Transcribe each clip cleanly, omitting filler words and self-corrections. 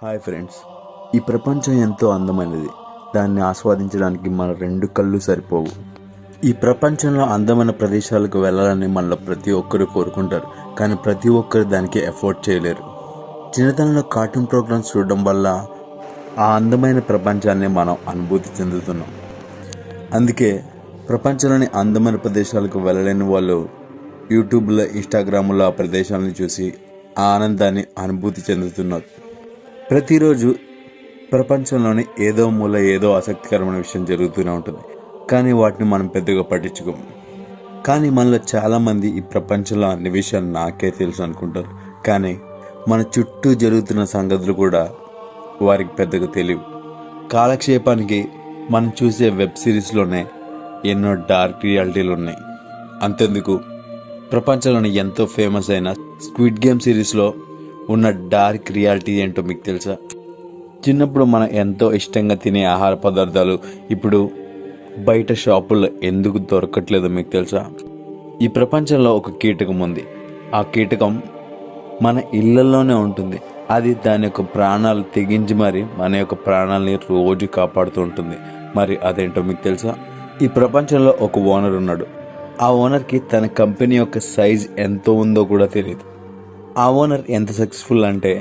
Hi friends, ఈ ప్రపంచం ఎంతో అందమైనది. దాన్ని ఆస్వాదించడానికి మన రెండు కళ్ళు సరిపోవు. ఈ ప్రపంచంలో అందమైన ప్రదేశాలకు వెళ్ళాలని మనలో ప్రతి ఒక్కరు కోరుకుంటారు, కానీ ప్రతి ఒక్కరు దానికి ఎఫోర్డ్ చేయలేరు. చిన్నతనంలో కార్టూన్ ప్రోగ్రామ్స్ చూడడం వల్ల ఆ అందమైన ప్రపంచాన్ని మనం అనుభూతి చెందుతున్నాం. అందుకే ప్రపంచంలోని అందమైన ప్రదేశాలకు వెళ్ళలేని వాళ్ళు యూట్యూబ్లో, ఇన్స్టాగ్రామ్లో ఆ ప్రదేశాలను చూసి ఆ ఆనందాన్ని అనుభూతి చెందుతున్నారు. ప్రతిరోజు ప్రపంచంలోని ఏదో మూల ఏదో ఆసక్తికరమైన విషయం జరుగుతూనే ఉంటుంది, కానీ వాటిని మనం పెద్దగా పట్టించుకోము. కానీ మనలో చాలామంది ఈ ప్రపంచంలో అన్ని విషయాలు నాకే తెలుసు అనుకుంటారు, కానీ మన చుట్టూ జరుగుతున్న సంగతులు కూడా వారికి పెద్దగా తెలియవు. కాలక్షేపానికి మనం చూసే వెబ్ సిరీస్లోనే ఎన్నో డార్క్ రియాలిటీలు ఉన్నాయి. అంతెందుకు, ప్రపంచంలోని ఎంతో ఫేమస్ అయిన స్క్విడ్ గేమ్ సిరీస్లో ఉన్న డార్క్ రియాలిటీ ఏంటో మీకు తెలుసా? చిన్నప్పుడు మనం ఎంతో ఇష్టంగా తినే ఆహార పదార్థాలు ఇప్పుడు బయట షాపుల్లో ఎందుకు దొరకట్లేదో మీకు తెలుసా? ఈ ప్రపంచంలో ఒక కీటకం ఉంది. ఆ కీటకం మన ఇళ్లలోనే ఉంటుంది. అది దాని యొక్క ప్రాణాలు తెగించి మరి మన యొక్క ప్రాణాలని రోజు కాపాడుతూ ఉంటుంది. మరి అదేంటో మీకు తెలుసా? ఈ ప్రపంచంలో ఒక ఓనర్ ఉన్నాడు. ఆ ఓనర్కి తన కంపెనీ యొక్క సైజ్ ఎంతో ఉందో కూడా తెలియదు. ఆ ఓనర్ ఎంత సక్సెస్ఫుల్ అంటే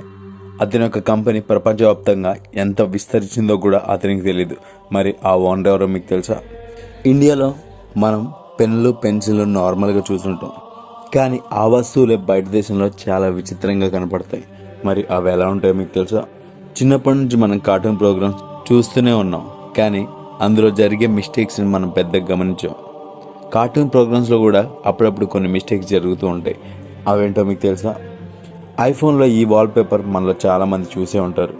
అతని యొక్క కంపెనీ ప్రపంచవ్యాప్తంగా ఎంత విస్తరించిందో కూడా అతనికి తెలియదు. మరి ఆ ఓనర్ ఎవరో మీకు తెలుసా? ఇండియాలో మనం పెన్నులు, పెన్సిళ్ళు నార్మల్గా చూస్తుంటాం, కానీ ఆ వస్తువులే బయట దేశంలో చాలా విచిత్రంగా కనపడతాయి. మరి అవి ఎలా ఉంటాయో మీకు తెలుసా? చిన్నప్పటి నుంచి మనం కార్టూన్ ప్రోగ్రామ్స్ చూస్తూనే ఉన్నాం, కానీ అందులో జరిగే మిస్టేక్స్ని మనం పెద్దగా గమనించాం. కార్టూన్ ప్రోగ్రామ్స్లో కూడా అప్పుడప్పుడు కొన్ని మిస్టేక్స్ జరుగుతూ ఉంటాయి. అవేంటో మీకు తెలుసా? ఐఫోన్లో ఈ వాల్పేపర్ మనలో చాలామంది చూసే ఉంటారు.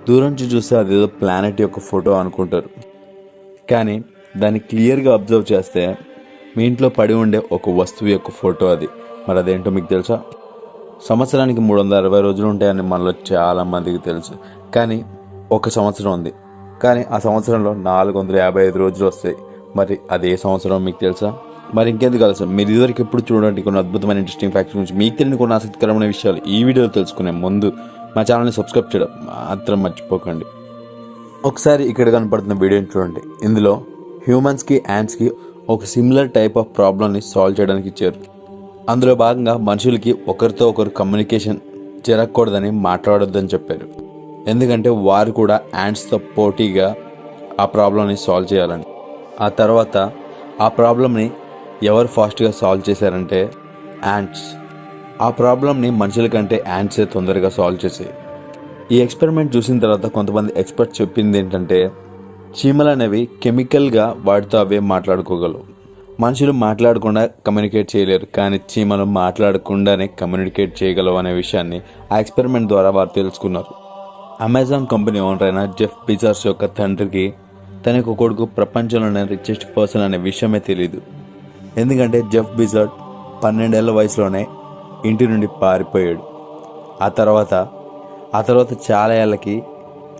దూరం నుంచి చూస్తే అదేదో ప్లానెట్ యొక్క ఫోటో అనుకుంటారు, కానీ దాన్ని క్లియర్గా అబ్జర్వ్ చేస్తే మీ ఇంట్లో పడి ఉండే ఒక వస్తువు యొక్క ఫోటో అది. మరి అదేంటో మీకు తెలుసా? సంవత్సరానికి 360 రోజులు ఉంటాయని మనలో చాలామందికి తెలుసు, కానీ ఒక సంవత్సరం ఉంది, కానీ ఆ సంవత్సరంలో 455 రోజులు వస్తాయి. మరి అదే సంవత్సరం మీకు తెలుసా? మరి ఇంకెందుకు ఆలస్యం, మీరు ఇదివరకు ఎప్పుడు చూడండి కొన్ని అద్భుతమైన ఇంట్రెస్టింగ్ ఫ్యాక్ట్స్ గురించి మీకు తెలియని కొన్ని ఆసక్తికరమైన విషయాలు ఈ వీడియోలో తెలుసుకునే ముందు మా ఛానల్ని సబ్స్క్రైబ్ చేయడం మాత్రం మర్చిపోకండి. ఒకసారి ఇక్కడ కనపడుతున్న వీడియోని చూడండి. ఇందులో హ్యూమన్స్కి, యాంట్స్కి ఒక సిమిలర్ టైప్ ఆఫ్ ప్రాబ్లమ్ని సాల్వ్ చేయడానికి ఇచ్చారు. అందులో భాగంగా మనుషులకి ఒకరితో ఒకరు కమ్యూనికేషన్ జరగకూడదని, మాట్లాడొద్దని చెప్పారు. ఎందుకంటే వారు కూడా యాంట్స్తో పోటీగా ఆ ప్రాబ్లమ్ని సాల్వ్ చేయాలని. ఆ తర్వాత ఆ ప్రాబ్లమ్ని ఎవరు ఫాస్ట్గా సాల్వ్ చేశారంటే యాంట్స్. ఆ ప్రాబ్లమ్ని మనుషుల కంటే యాంట్సే తొందరగా సాల్వ్ చేసాయి. ఈ ఎక్స్పెరిమెంట్ చూసిన తర్వాత కొంతమంది ఎక్స్పర్ట్స్ చెప్పింది ఏంటంటే, చీమలు అనేవి కెమికల్గా వాటితో అవే మాట్లాడుకోగలవు. మనుషులు మాట్లాడకుండా కమ్యూనికేట్ చేయలేరు, కానీ చీమలు మాట్లాడకుండానే కమ్యూనికేట్ చేయగలవు అనే విషయాన్ని ఆ ఎక్స్పెరిమెంట్ ద్వారా వారు తెలుసుకున్నారు. అమెజాన్ కంపెనీ ఓనర్ అయిన జెఫ్ బెజోస్ యొక్క తండ్రికి తన యొక్క కొడుకు ప్రపంచంలోనే రిచెస్ట్ పర్సన్ అనే విషయమే తెలియదు. ఎందుకంటే జెఫ్ బెజోస్ 12 ఏళ్ల వయసులోనే ఇంటి నుండి పారిపోయాడు. ఆ తర్వాత చాలా ఏళ్ళకి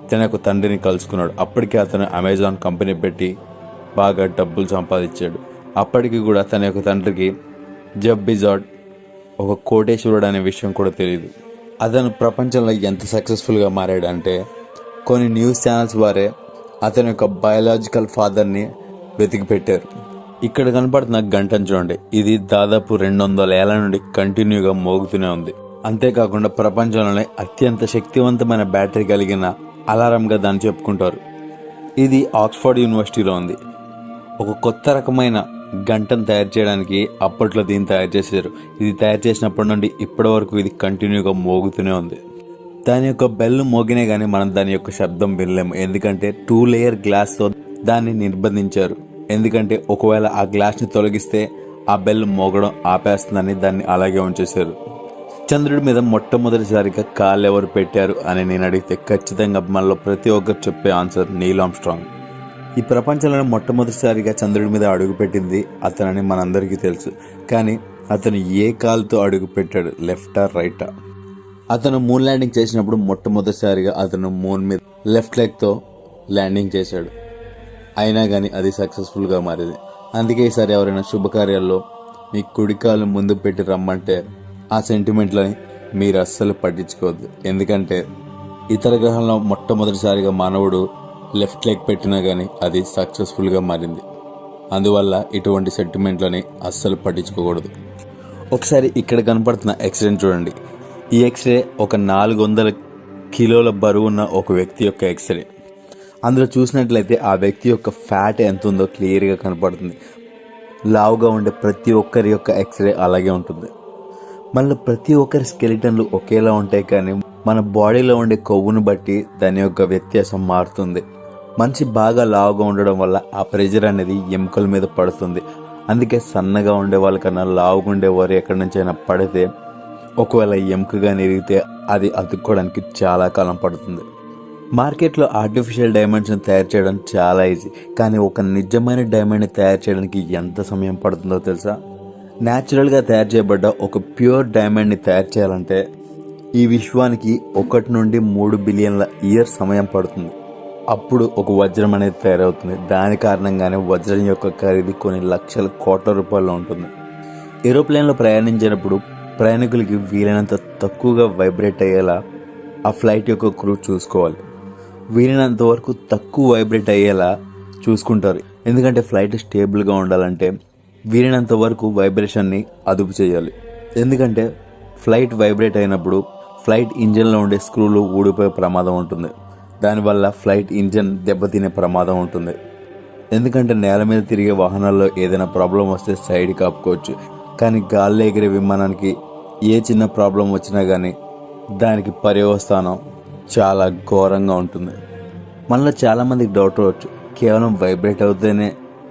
తన యొక్క తండ్రిని కలుసుకున్నాడు. అప్పటికే అతను అమెజాన్ కంపెనీ పెట్టి బాగా డబ్బులు సంపాదించాడు. అప్పటికి కూడా తన యొక్క తండ్రికి జెఫ్ బెజోస్ ఒక కోటేశ్వరుడు అనే విషయం కూడా తెలియదు. అతను ప్రపంచంలో ఎంత సక్సెస్ఫుల్గా మారాడంటే కొన్ని న్యూస్ ఛానల్స్ వారే అతని యొక్క బయాలజికల్ ఫాదర్ని వెతికి పెట్టారు. ఇక్కడ కనపడుతున్న గంటను చూడండి, ఇది దాదాపు 200 ఏళ్ల నుండి కంటిన్యూగా మోగుతూనే ఉంది. అంతేకాకుండా ప్రపంచంలోనే అత్యంత శక్తివంతమైన బ్యాటరీ కలిగిన అలారంగా దాన్ని చెప్పుకుంటారు. ఇది ఆక్స్ఫర్డ్ యూనివర్సిటీలో ఉంది. ఒక కొత్త రకమైన గంటను తయారు చేయడానికి అప్పట్లో దీన్ని తయారు చేశారు. ఇది తయారు చేసినప్పటి నుండి ఇప్పటి వరకు ఇది కంటిన్యూగా మోగుతూనే ఉంది. దాని యొక్క బెల్ మోగినే కానీ మనం దాని యొక్క శబ్దం వినలేము, ఎందుకంటే 2 లేయర్ గ్లాస్తో దాన్ని నిర్బంధించారు. ఎందుకంటే ఒకవేళ ఆ గ్లాస్ని తొలగిస్తే ఆ బెల్ మోగడం ఆపేస్తుందని దాన్ని అలాగే ఉంచేశారు. చంద్రుడి మీద మొట్టమొదటిసారిగా కాళ్ళు ఎవరు పెట్టారు అని నేను అడిగితే ఖచ్చితంగా మనలో ప్రతి ఒక్కరు చెప్పే ఆన్సర్ నీల్ ఆర్మ్స్ట్రాంగ్. ఈ ప్రపంచంలోనే మొట్టమొదటిసారిగా చంద్రుడి మీద అడుగు పెట్టింది అతనని మనందరికీ తెలుసు, కానీ అతను ఏ కాలుతో అడుగు పెట్టాడు, లెఫ్టా రైటా? అతను మూన్ ల్యాండింగ్ చేసినప్పుడు మొట్టమొదటిసారిగా అతను మూన్ మీద లెఫ్ట్ లెగ్తో ల్యాండింగ్ చేశాడు. అయినా కానీ అది సక్సెస్ఫుల్గా మారింది. అందుకే ఈసారి ఎవరైనా శుభకార్యాల్లో మీ కుడికాలు ముందు పెట్టి రమ్మంటే ఆ సెంటిమెంట్లని మీరు అస్సలు పట్టించుకోవద్దు. ఎందుకంటే ఇతర గ్రహాల్లో మొట్టమొదటిసారిగా మానవుడు లెఫ్ట్ లెగ్ పెట్టినా కానీ అది సక్సెస్ఫుల్గా మారింది. అందువల్ల ఇటువంటి సెంటిమెంట్లని అస్సలు పట్టించుకోకూడదు. ఒకసారి ఇక్కడ కనపడుతున్న యాక్సిడెంట్ చూడండి. ఈ ఎక్స్రే ఒక 400 కిలోల బరువు ఉన్న ఒక వ్యక్తి యొక్క ఎక్స్రే. అందులో చూసినట్లయితే ఆ వ్యక్తి యొక్క ఫ్యాట్ ఎంత ఉందో క్లియర్గా కనపడుతుంది. లావుగా ఉండే ప్రతి ఒక్కరి యొక్క ఎక్స్రే అలాగే ఉంటుంది. మళ్ళీ ప్రతి ఒక్కరి స్కెలిటన్లు ఒకేలా ఉంటాయి, కానీ మన బాడీలో ఉండే కొవ్వును బట్టి దాని యొక్క వ్యత్యాసం మారుతుంది. మనిషి బాగా లావుగా ఉండడం వల్ల ఆ ప్రెషర్ అనేది ఎముకల మీద పడుతుంది. అందుకే సన్నగా ఉండే వాళ్ళకన్నా లావుగా ఉండేవారు ఎక్కడి నుంచైనా పడితే ఒకవేళ ఎముకగా ఎరిగితే అది అతుక్కోవడానికి చాలా కాలం పడుతుంది. మార్కెట్లో ఆర్టిఫిషియల్ డైమండ్స్ని తయారు చేయడం చాలా ఈజీ, కానీ ఒక నిజమైన డైమండ్ని తయారు చేయడానికి ఎంత సమయం పడుతుందో తెలుసా? న్యాచురల్గా తయారు చేయబడ్డ ఒక ప్యూర్ డైమండ్ని తయారు చేయాలంటే ఈ విశ్వానికి 1 నుండి 3 బిలియన్ల ఇయర్స్ సమయం పడుతుంది. అప్పుడు ఒక వజ్రం అనేది తయారవుతుంది. దాని కారణంగానే వజ్రం యొక్క ఖరీదు కొన్ని లక్షల కోట్ల రూపాయల్లో ఉంటుంది. ఏరోప్లేన్లో ప్రయాణించినప్పుడు ప్రయాణికులకి వీలైనంత తక్కువగా వైబ్రేట్ అయ్యేలా ఆ ఫ్లైట్ యొక్క క్రూ చూసుకోవాలి. వీలైనంత వరకు తక్కువ వైబ్రేట్ అయ్యేలా చూసుకుంటారు. ఎందుకంటే ఫ్లైట్ స్టేబుల్గా ఉండాలంటే వీలైనంత వరకు వైబ్రేషన్ని అదుపు చేయాలి. ఎందుకంటే ఫ్లైట్ వైబ్రేట్ అయినప్పుడు ఫ్లైట్ ఇంజన్లో ఉండే స్క్రూలు ఊడిపోయే ప్రమాదం ఉంటుంది. దానివల్ల ఫ్లైట్ ఇంజన్ దెబ్బతినే ప్రమాదం ఉంటుంది. ఎందుకంటే నేల మీద తిరిగే వాహనాల్లో ఏదైనా ప్రాబ్లం వస్తే సైడ్ కాపుకోవచ్చు, కానీ గాల్లో ఎగిరే విమానానికి ఏ చిన్న ప్రాబ్లం వచ్చినా కానీ దానికి పర్యవస్థానం చాలా ఘోరంగా ఉంటుంది. మనలో చాలామందికి డౌట్ రావచ్చు, కేవలం వైబ్రేట్ అవుతేనే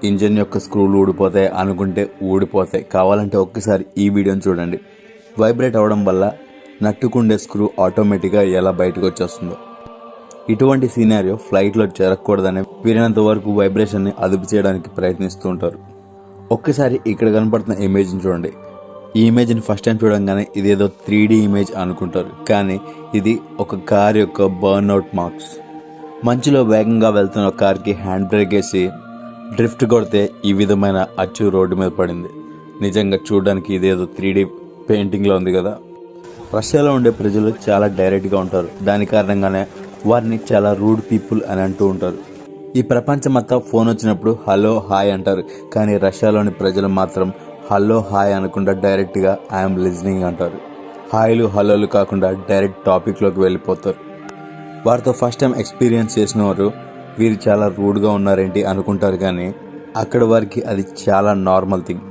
ఇంజన్ యొక్క స్క్రూలు ఊడిపోతాయి అనుకుంటే ఊడిపోతాయి. కావాలంటే ఒక్కసారి ఈ వీడియోని చూడండి. వైబ్రేట్ అవ్వడం వల్ల నట్టుకుండే స్క్రూ ఆటోమేటిక్గా ఎలా బయటకు వచ్చేస్తుందో. ఇటువంటి సీనారియో ఫ్లైట్లో జరగకూడదని వీలైనంత వరకు వైబ్రేషన్ని అదుపు చేయడానికి ప్రయత్నిస్తూ ఉంటారు. ఒక్కసారి ఇక్కడ కనపడుతున్న ఇమేజ్ని చూడండి. ఈ ఇమేజ్ని ఫస్ట్ టైం చూడంగానే ఇదేదో 3D ఇమేజ్ అనుకుంటారు, కానీ ఇది ఒక కార్ యొక్క బర్న్అవుట్ మార్క్స్. మంచులో వేగంగా వెళ్తున్న కార్కి హ్యాండ్ బ్రేక్ వేసి డ్రిఫ్ట్ కొడితే ఈ విధమైన అచ్చు రోడ్డు మీద పడింది. నిజంగా చూడడానికి ఇదేదో 3D పెయింటింగ్లో ఉంది కదా. రష్యాలో ఉండే ప్రజలు చాలా డైరెక్ట్గా ఉంటారు. దాని కారణంగానే వారిని చాలా రూడ్ పీపుల్ అని అంటూ ఉంటారు. ఈ ప్రపంచమంతా ఫోన్ వచ్చినప్పుడు హలో హాయ్ అంటారు, కానీ రష్యాలోని ప్రజలు మాత్రం హలో హాయ్ అనకుండా డైరెక్ట్గా ఐఎమ్ లిజనింగ్ అంటారు. హాయ్లు హలోలు కాకుండా డైరెక్ట్ టాపిక్లోకి వెళ్ళిపోతారు. వారితో ఫస్ట్ టైం ఎక్స్పీరియన్స్ చేసిన వారు వీరు చాలా రూడ్గా ఉన్నారేంటి అనుకుంటారు, కానీ అక్కడ వారికి అది చాలా నార్మల్ థింగ్.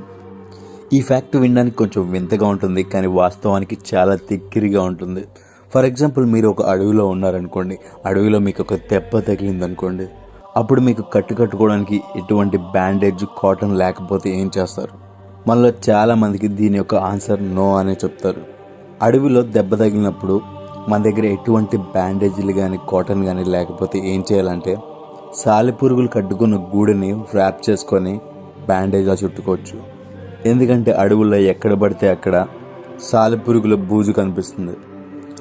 ఈ ఫ్యాక్ట్ వినడానికి కొంచెం వింతగా ఉంటుంది, కానీ వాస్తవానికి చాలా తిక్కిరిగా ఉంటుంది. ఫర్ ఎగ్జాంపుల్, మీరు ఒక అడవిలో ఉన్నారనుకోండి. అడవిలో మీకు ఒక దెబ్బ తగిలిందనుకోండి. అప్పుడు మీకు కట్టుకోవడానికి ఎటువంటి బ్యాండేజ్, కాటన్ లేకపోతే ఏం చేస్తారు? మనలో చాలామందికి దీని యొక్క ఆన్సర్ నో అనే చెప్తారు. అడవిలో దెబ్బ తగిలినప్పుడు మన దగ్గర ఎటువంటి బ్యాండేజీలు కానీ కాటన్ కానీ లేకపోతే ఏం చేయాలంటే సాలెపురుగులు కట్టుకున్న గూడుని ర్యాప్ చేసుకొని బ్యాండేజ్గా చుట్టుకోవచ్చు. ఎందుకంటే అడవుల్లో ఎక్కడ పడితే అక్కడ సాలెపురుగుల బూజు కనిపిస్తుంది.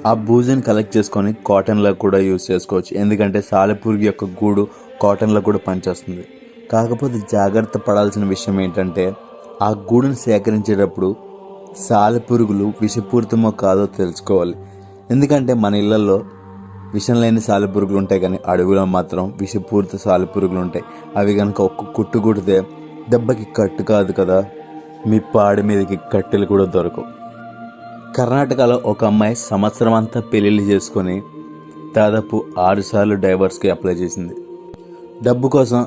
ఆ బూజుని కలెక్ట్ చేసుకొని కాటన్లో కూడా యూజ్ చేసుకోవచ్చు. ఎందుకంటే సాలెపురుగు యొక్క గూడు కాటన్లో కూడా పనిచేస్తుంది. కాకపోతే జాగ్రత్త పడాల్సిన విషయం ఏంటంటే ఆ గూడుని సేకరించేటప్పుడు సాలెపురుగులు విషపూరితమో కాదో తెలుసుకోవాలి. ఎందుకంటే మన ఇళ్లలో విషం లేని సాలెపురుగులు ఉంటాయి, కానీ అడవిలో మాత్రం విషపూరిత సాలెపురుగులు ఉంటాయి. అవి కనుక ఒక్క కుట్టు కుడితే దెబ్బకి కట్టు కాదు కదా, మీ పాడి మీదకి కట్టెలు కూడా దొరకవు. కర్ణాటకలో ఒక అమ్మాయి సంవత్సరం అంతా పెళ్ళిళ్ళు చేసుకొని దాదాపు 6 సార్లు డైవర్స్కి అప్లై చేసింది. డబ్బు కోసం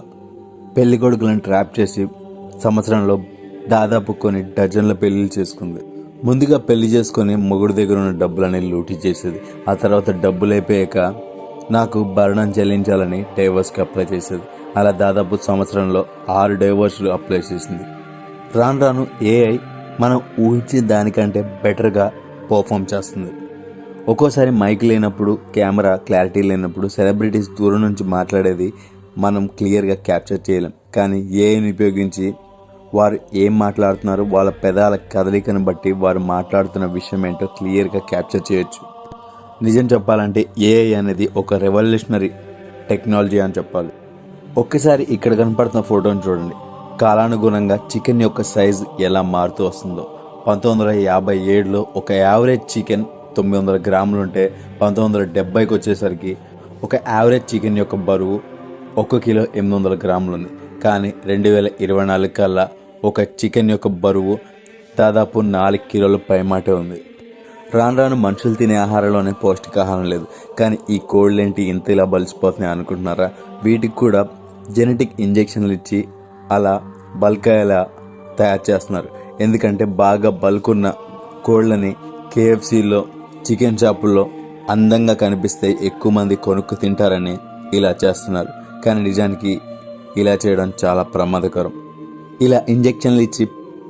పెళ్లి కొడుకులను ట్రాప్ చేసి సంవత్సరంలో దాదాపు కొన్ని డజన్ల పెళ్లిళ్ళు చేసుకుంది. ముందుగా పెళ్లి చేసుకొని మొగుడు దగ్గర ఉన్న డబ్బులని లూటీ చేసేది. ఆ తర్వాత డబ్బులు అయిపోయాక నాకు భరణం చెల్లించాలని డైవర్స్కి అప్లై చేసేది. అలా దాదాపు సంవత్సరంలో 6 డైవర్స్లు అప్లై చేసింది. రాను రాను ఏఐ మనం ఊహించిన దానికంటే బెటర్గా పర్ఫామ్ చేస్తుంది. ఒక్కోసారి మైక్ లేనప్పుడు, కెమెరా క్లారిటీ లేనప్పుడు సెలబ్రిటీస్ దూరం నుంచి మాట్లాడేది మనం క్లియర్గా క్యాప్చర్ చేయలేం. కానీ ఏఐని ఉపయోగించి వారు ఏం మాట్లాడుతున్నారో వాళ్ళ పెదాల కదలికను బట్టి వారు మాట్లాడుతున్న విషయం ఏంటో క్లియర్గా క్యాప్చర్ చేయొచ్చు. నిజం చెప్పాలంటే ఏఐ అనేది ఒక రెవల్యూషనరీ టెక్నాలజీ అని చెప్పాలి. ఒక్కసారి ఇక్కడ కనపడుతున్న ఫోటోని చూడండి. కాలానుగుణంగా చికెన్ యొక్క సైజు ఎలా మారుతూ వస్తుందో. 1957లో ఒక యావరేజ్ చికెన్ 900 గ్రాములు ఉంటే 1970కి వచ్చేసరికి ఒక యావరేజ్ చికెన్ యొక్క బరువు 1 కిలో 800 గ్రాములు ఉంది. కానీ 2024 కల్లా ఒక చికెన్ యొక్క బరువు దాదాపు 4 కిలోల పైమాటే ఉంది. రాను రాను మనుషులు తినే ఆహారంలోనే పౌష్టికాహారం లేదు. కానీ ఈ కోళ్ళేంటి ఇంత ఇలా బలిసిపోతున్నాయి అనుకుంటున్నారా? వీటికి కూడా జెనెటిక్ ఇంజెక్షన్లు ఇచ్చి అలా బల్క్ అయ్యేలా తయారు చేస్తున్నారు. ఎందుకంటే బాగా బల్కున్న కోళ్ళని KFCలో, చికెన్ షాపుల్లో అందంగా కనిపిస్తే ఎక్కువ మంది కొనుక్కు తింటారని ఇలా చేస్తున్నారు. కానీ నిజానికి ఇలా చేయడం చాలా ప్రమాదకరం. ఇలా ఇంజెక్షన్లు ఇచ్చి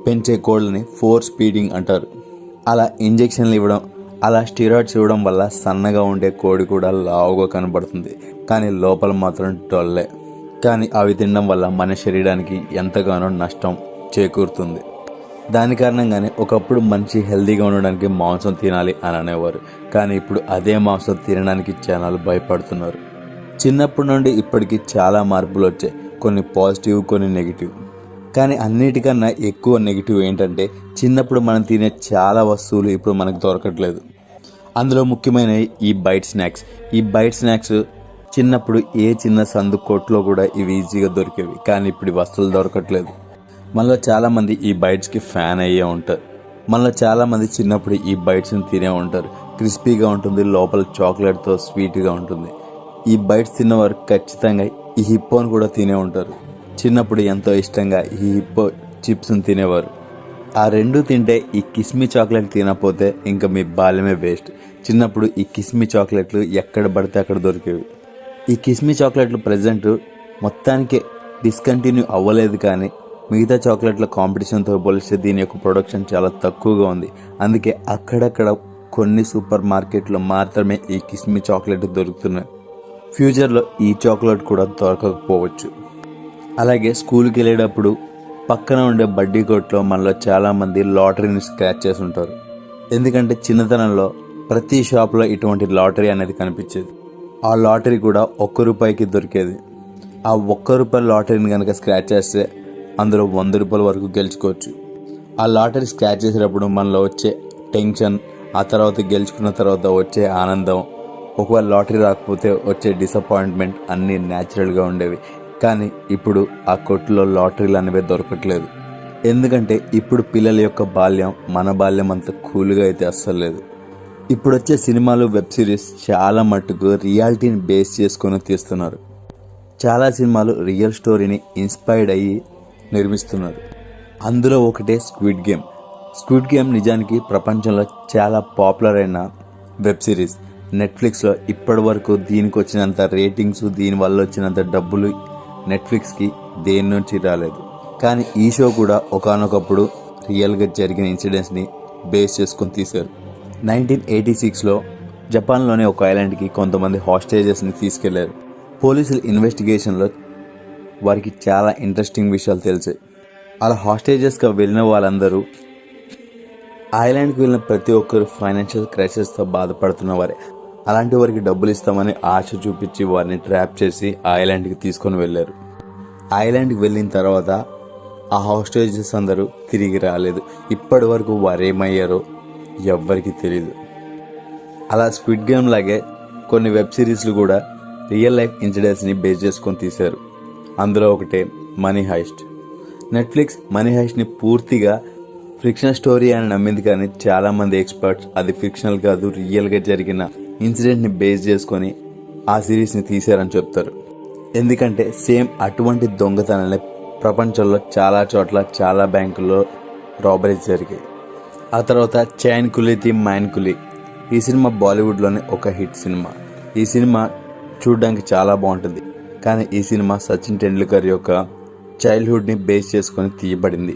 పెంచే కోళ్ళని ఫోర్స్ ఫీడింగ్ అంటారు. అలా ఇంజెక్షన్లు ఇవ్వడం, అలా స్టీరాయిడ్స్ ఇవ్వడం వల్ల సన్నగా ఉండే కోడి కూడా లావుగా కనబడుతుంది. కానీ లోపల మాత్రం డొల్లే. కానీ అవి తినడం వల్ల మన శరీరానికి ఎంతగానో నష్టం చేకూరుతుంది. దాని కారణంగానే ఒకప్పుడు మనిషి హెల్తీగా ఉండడానికి మాంసం తినాలి అని అనేవారు. కానీ ఇప్పుడు అదే మాంసం తినడానికి జనాలు భయపడుతున్నారు. చిన్నప్పటి నుండి ఇప్పటికీ చాలా మార్పులు వచ్చాయి. కొన్ని పాజిటివ్, కొన్ని నెగిటివ్. కానీ అన్నిటికన్నా ఎక్కువ నెగిటివ్ ఏంటంటే చిన్నప్పుడు మనం తినే చాలా వస్తువులు ఇప్పుడు మనకు దొరకట్లేదు. అందులో ముఖ్యమైనవి ఈ బైట్ స్నాక్స్. ఈ బైట్ స్నాక్స్ చిన్నప్పుడు ఏ చిన్న సందు కొట్లో కూడా ఇవి ఈజీగా దొరికేవి. కానీ ఇప్పుడు ఈ వస్తువులు దొరకట్లేదు. మనలో చాలామంది ఈ బైట్స్కి ఫ్యాన్ అయ్యే ఉంటారు. మనలో చాలామంది చిన్నప్పుడు ఈ బైట్స్ని తినే ఉంటారు. క్రిస్పీగా ఉంటుంది, లోపల చాక్లెట్తో స్వీట్గా ఉంటుంది. ఈ బైట్స్ తిన్నవారు ఖచ్చితంగా ఈ హిప్పోని కూడా తినే ఉంటారు. చిన్నప్పుడు ఎంతో ఇష్టంగా ఈ హిప్పో చిప్స్ని తినేవారు. ఆ రెండు తింటే ఈ కిస్మీ చాక్లెట్ తినకపోతే ఇంకా మీ బాల్యమే వేస్ట్. చిన్నప్పుడు ఈ కిస్మీ చాక్లెట్లు ఎక్కడ పడితే అక్కడ దొరికేవి. ఈ కిస్మీ చాక్లెట్లు ప్రజెంట్ మొత్తానికి డిస్కంటిన్యూ అవ్వలేదు. కానీ మిగతా చాక్లెట్ల కాంపిటీషన్తో పోలిస్తే దీని యొక్క ప్రొడక్షన్ చాలా తక్కువగా ఉంది. అందుకే అక్కడక్కడ కొన్ని సూపర్ మార్కెట్లో మాత్రమే ఈ కిస్మీ చాక్లెట్ దొరుకుతున్నాయి. ఫ్యూచర్లో ఈ చాక్లెట్ కూడా దొరకకపోవచ్చు. అలాగే స్కూల్కి వెళ్ళేటప్పుడు పక్కన ఉండే బడ్డీ కొట్లో మనలో చాలామంది లాటరీని స్క్రాచ్ చేసి ఉంటారు. ఎందుకంటే చిన్నతనంలో ప్రతి షాప్లో ఇటువంటి లాటరీ అనేది కనిపించేది. ఆ లాటరీ కూడా 1 రూపాయికి దొరికేది. ఆ 1 రూపాయి లాటరీని కనుక స్క్రాచ్ చేస్తే అందులో 100 రూపాయల వరకు గెలుచుకోవచ్చు. ఆ లాటరీ స్క్రాచ్ చేసేటప్పుడు మనలో వచ్చే టెన్షన్, ఆ తర్వాత గెలుచుకున్న తర్వాత వచ్చే ఆనందం, ఒకవేళ లాటరీ రాకపోతే వచ్చే డిసప్పాయింట్మెంట్ అన్నీ న్యాచురల్గా ఉండేవి. కానీ ఇప్పుడు ఆ కొట్టులో లాటరీలు అనేవి దొరకట్లేదు. ఎందుకంటే ఇప్పుడు పిల్లల యొక్క బాల్యం మన బాల్యం అంత కూల్గా అయితే అస్సలు లేదు. ఇప్పుడు వచ్చే సినిమాలు, వెబ్ సిరీస్ చాలా మట్టుకు రియాలిటీని బేస్ చేసుకొని తీస్తున్నారు. చాలా సినిమాలు రియల్ స్టోరీని ఇన్స్పైర్డ్ అయ్యి నిర్మిస్తున్నారు. అందులో ఒకటే స్క్విడ్ గేమ్. స్క్విడ్ గేమ్ నిజానికి ప్రపంచంలో చాలా పాపులర్ అయిన వెబ్ సిరీస్. నెట్ఫ్లిక్స్లో ఇప్పటి వరకు దీనికి వచ్చినంత రేటింగ్స్, దీనివల్ల వచ్చినంత డబ్బులు నెట్ఫ్లిక్స్కి దేని నుంచి రాలేదు. కానీ ఈ షో కూడా ఒకానొకప్పుడు రియల్గా జరిగిన ఇన్సిడెంట్స్ని బేస్ చేసుకొని తీశారు. 1986లో జపాన్లోని ఒక ఐలాండ్కి కొంతమంది హాస్టేజెస్ని తీసుకెళ్లారు. పోలీసుల ఇన్వెస్టిగేషన్లో వారికి చాలా ఇంట్రెస్టింగ్ విషయాలు తెలిసాయి. అలా హాస్టేజెస్గా వెళ్ళిన వాళ్ళందరూ ఐలాండ్కి వెళ్ళిన ప్రతి ఒక్కరు ఫైనాన్షియల్ క్రైసిస్తో బాధపడుతున్న వారే. అలాంటి వారికి డబ్బులు ఇస్తామని ఆశ చూపించి వారిని ట్రాప్ చేసి ఐలాండ్కి తీసుకొని వెళ్ళారు. ఐలాండ్కి వెళ్ళిన తర్వాత ఆ హాస్టేజెస్ అందరూ తిరిగి రాలేదు. ఇప్పటి వరకు వారేమయ్యారో ఎవ్వరికి తెలియదు. అలా స్క్విడ్ గేమ్ లాగే కొన్ని వెబ్ సిరీస్లు కూడా రియల్ లైఫ్ ఇన్సిడెంట్స్ని బేస్ చేసుకొని తీశారు. అందులో ఒకటే మనీ హైస్ట్. నెట్ఫ్లిక్స్ మనీ హైస్ట్ని పూర్తిగా ఫిక్షనల్ స్టోరీ అని నమ్మింది. కానీ చాలామంది ఎక్స్పర్ట్స్ అది ఫిక్షనల్ కాదు, రియల్గా జరిగిన ఇన్సిడెంట్ని బేస్ చేసుకొని ఆ సిరీస్ని తీశారని చెప్తారు. ఎందుకంటే సేమ్ అటువంటి దొంగతనాలే ప్రపంచంలో చాలా చోట్ల చాలా బ్యాంకుల్లో రాబరీస్ జరిగాయి. ఆ తర్వాత చైన్ కులీతి మైన్ కులీ. ఈ సినిమా బాలీవుడ్లోనే ఒక హిట్ సినిమా. ఈ సినిమా చూడడానికి చాలా బాగుంటుంది. కానీ ఈ సినిమా సచిన్ టెండూల్కర్ యొక్క చైల్డ్హుడ్ని బేస్ చేసుకొని తీయబడింది.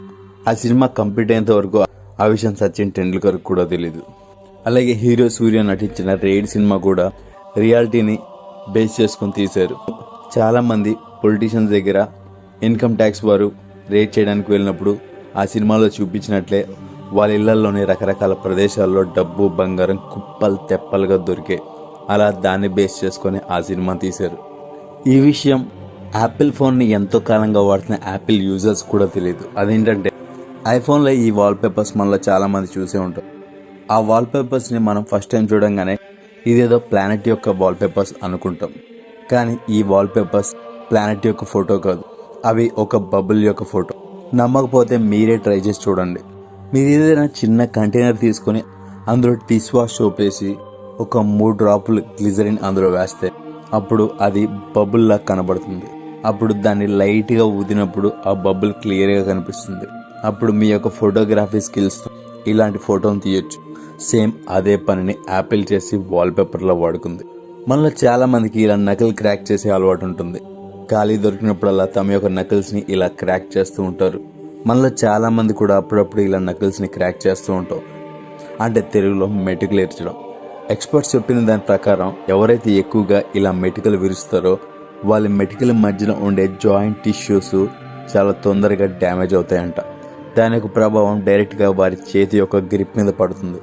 ఆ సినిమా కంప్లీట్ అయ్యేంత వరకు ఆ విషయం సచిన్ టెండూల్కర్ కూడా తెలీదు. అలాగే హీరో సూర్య నటించిన రేడ్ సినిమా కూడా రియాలిటీని బేస్ చేసుకొని తీశారు. చాలామంది పొలిటీషియన్స్ దగ్గర ఇన్కమ్ ట్యాక్స్ వారు రేడ్ చేయడానికి వెళ్ళినప్పుడు ఆ సినిమాలో చూపించినట్లే వాళ్ళ ఇళ్లలోని రకరకాల ప్రదేశాల్లో డబ్బు, బంగారం కుప్పలు తెప్పలుగా దొరికాయి. అలా దాన్ని బేస్ చేసుకొని ఆ సినిమా తీశారు. ఈ విషయం యాపిల్ ఫోన్ని ఎంతో కాలంగా వాడుతున్న యాపిల్ యూజర్స్ కూడా తెలియదు. అదేంటంటే ఐఫోన్లో ఈ వాల్పేపర్స్ మనలో చాలామంది చూసే ఉంటారు. ఆ వాల్పేపర్స్ని మనం ఫస్ట్ టైం చూడంగానే ఇదేదో ప్లానెట్ యొక్క వాల్పేపర్స్ అనుకుంటాం. కానీ ఈ వాల్పేపర్స్ ప్లానెట్ యొక్క ఫోటో కాదు, అవి ఒక బబుల్ యొక్క ఫోటో. నమ్మకపోతే మీరే ట్రై చేసి చూడండి. మీరు ఏదైనా చిన్న కంటైనర్ తీసుకొని అందులో డిష్ వాష్ సోప్ వేసి ఒక 3 డ్రాపులు గ్లిజరిన్ అందులో వేస్తే అప్పుడు అది బబుల్లా కనబడుతుంది. అప్పుడు దాన్ని లైట్గా ఊదినప్పుడు ఆ బబుల్ క్లియర్గా కనిపిస్తుంది. అప్పుడు మీ యొక్క ఫోటోగ్రఫీ స్కిల్స్తో ఇలాంటి ఫోటోని తీయొచ్చు. సేమ్ అదే పనిని యాపిల్ చేసి వాల్పేపర్లో వాడుకుంది. మనలో చాలా మందికి ఇలా నకల్ క్రాక్ చేసే అలవాటు ఉంటుంది. ఖాళీ దొరికినప్పుడల్లా తమ యొక్క నకల్స్ని ఇలా క్రాక్ చేస్తూ ఉంటారు. మనలో చాలా మంది కూడా అప్పుడప్పుడు ఇలా నకల్స్ని క్రాక్ చేస్తూ ఉంటాం. అంటే తెలుగులో మెటుకులు ఇర్చడం. ఎక్స్పర్ట్స్ చెప్పిన దాని ప్రకారం ఎవరైతే ఎక్కువగా ఇలా మెటుకలు విరుస్తారో వాళ్ళ మెటుకల మధ్యలో ఉండే జాయింట్ టిష్యూస్ చాలా తొందరగా డ్యామేజ్ అవుతాయంట. దాని యొక్క ప్రభావం డైరెక్ట్గా వారి చేతి యొక్క గ్రిప్ మీద పడుతుంది.